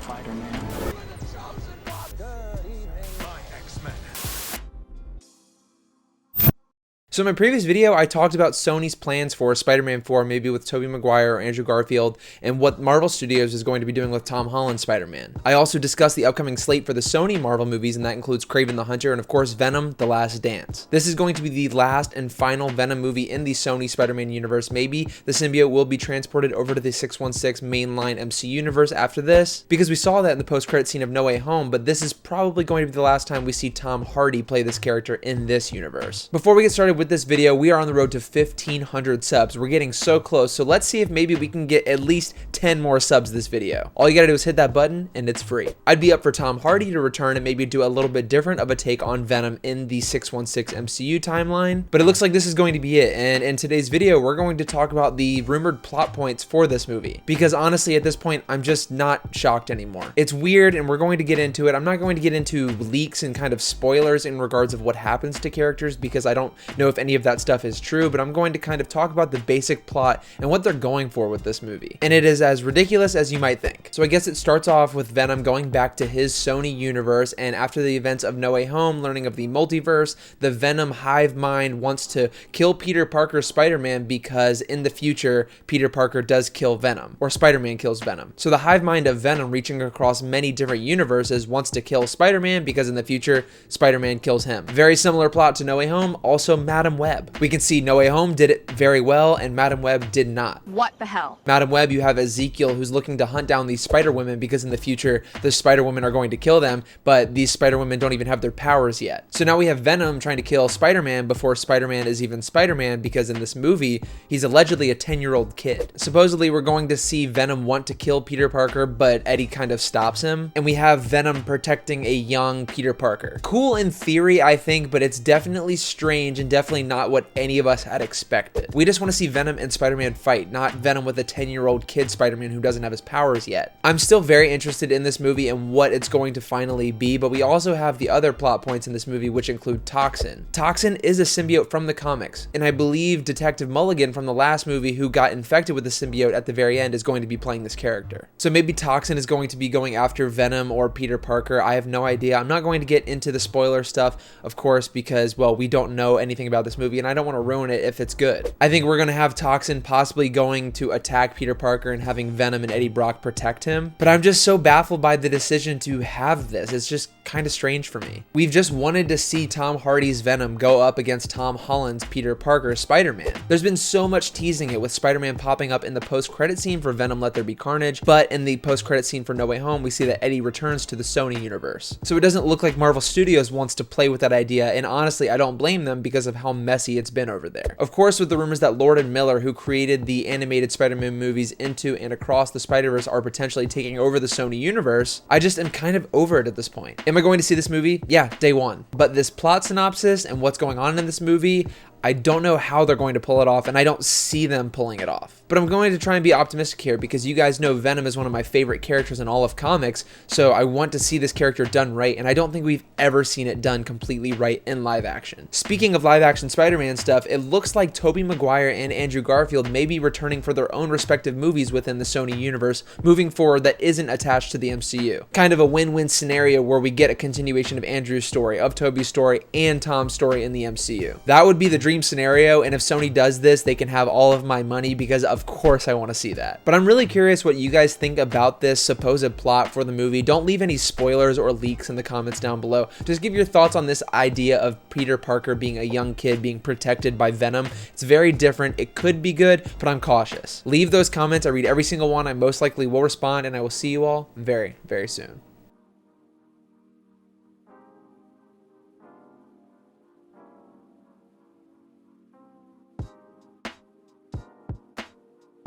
Spider-Man. So in my previous video, I talked about Sony's plans for Spider-Man 4, maybe with Tobey Maguire or Andrew Garfield, and what Marvel Studios is going to be doing with Tom Holland's Spider-Man. I also discussed the upcoming slate for the Sony Marvel movies, and that includes Kraven the Hunter and of course Venom: The Last Dance. This is going to be the last and final Venom movie in the Sony Spider-Man universe. Maybe the symbiote will be transported over to the 616 mainline MCU universe after this, because we saw that in the post-credit scene of No Way Home, but this is probably going to be the last time we see Tom Hardy play this character in this universe. Before we get started with this video, we are on the road to 1,500 subs. We're getting so close, so let's see if maybe we can get at least 10 more subs this video. All you gotta do is hit that button and it's free. I'd be up for Tom Hardy to return and maybe do a little bit different of a take on Venom in the 616 MCU timeline, but it looks like this is going to be it. And in today's video, we're going to talk about the rumored plot points for this movie, because honestly at this point I'm just not shocked anymore. It's weird and we're going to get into it. I'm not going to get into leaks and kind of spoilers in regards of what happens to characters, because I don't know if any of that stuff is true, but I'm going to kind of talk about the basic plot and what they're going for with this movie. And it is as ridiculous as you might think. So I guess it starts off with Venom going back to his Sony universe, and after the events of No Way Home, learning of the multiverse, the Venom hive mind wants to kill Peter Parker's Spider-Man, because in the future Peter Parker does kill Venom, or Spider-Man kills Venom. So the hive mind of Venom, reaching across many different universes, wants to kill Spider-Man because in the future Spider-Man kills him. Very similar plot to No Way Home. Also Madam Web. We can see No Way Home did it very well and Madam Web did not. What the hell? Madam Web, you have Ezekiel who's looking to hunt down these Spider-Women, because in the future the Spider-Women are going to kill them, but these Spider-Women don't even have their powers yet. So now we have Venom trying to kill Spider-Man before Spider-Man is even Spider-Man, because in this movie he's allegedly a 10-year-old kid. Supposedly we're going to see Venom want to kill Peter Parker, but Eddie kind of stops him, and we have Venom protecting a young Peter Parker. Cool in theory, I think, but it's definitely strange and definitely not what any of us had expected. We just want to see Venom and Spider-Man fight, not Venom with a 10-year-old kid Spider-Man who doesn't have his powers yet. I'm still very interested in this movie and what it's going to finally be, but we also have the other plot points in this movie, which include Toxin. Toxin is a symbiote from the comics, and I believe Detective Mulligan from the last movie, who got infected with the symbiote at the very end, is going to be playing this character. So maybe Toxin is going to be going after Venom or Peter Parker. I have no idea. I'm not going to get into the spoiler stuff, of course, because, well, we don't know anything about this movie and I don't want to ruin it if it's good. I think we're going to have Toxin possibly going to attack Peter Parker and having Venom and Eddie Brock protect him, but I'm just so baffled by the decision to have this. It's just kind of strange for me. We've just wanted to see Tom Hardy's Venom go up against Tom Holland's Peter Parker's Spider-Man. There's been so much teasing it, with Spider-Man popping up in the post-credit scene for Venom: Let There Be Carnage, but in the post-credit scene for No Way Home, we see that Eddie returns to the Sony universe. So it doesn't look like Marvel Studios wants to play with that idea, and honestly, I don't blame them because of how messy it's been over there. Of course, with the rumors that Lord and Miller, who created the animated Spider-Man movies Into and Across the Spider-Verse, are potentially taking over the Sony universe, I just am kind of over it at this point. Am I going to see this movie? Yeah, day one. But this plot synopsis and what's going on in this movie, I don't know how they're going to pull it off, and I don't see them pulling it off. But I'm going to try and be optimistic here, because you guys know Venom is one of my favorite characters in all of comics, so I want to see this character done right, and I don't think we've ever seen it done completely right in live action. Speaking of live action Spider-Man stuff, it looks like Tobey Maguire and Andrew Garfield may be returning for their own respective movies within the Sony universe moving forward that isn't attached to the MCU. Kind of a win-win scenario where we get a continuation of Andrew's story, of Tobey's story, and Tom's story in the MCU. That would be the dream scenario, and if Sony does this, they can have all of my money, because of course I want to see that. But I'm really curious what you guys think about this supposed plot for the movie. Don't leave any spoilers or leaks in the comments down below. Just give your thoughts on this idea of Peter Parker being a young kid being protected by Venom. It's very different. It could be good, but I'm cautious. Leave those comments. I read every single one. I most likely will respond, and I will see you all very, very soon.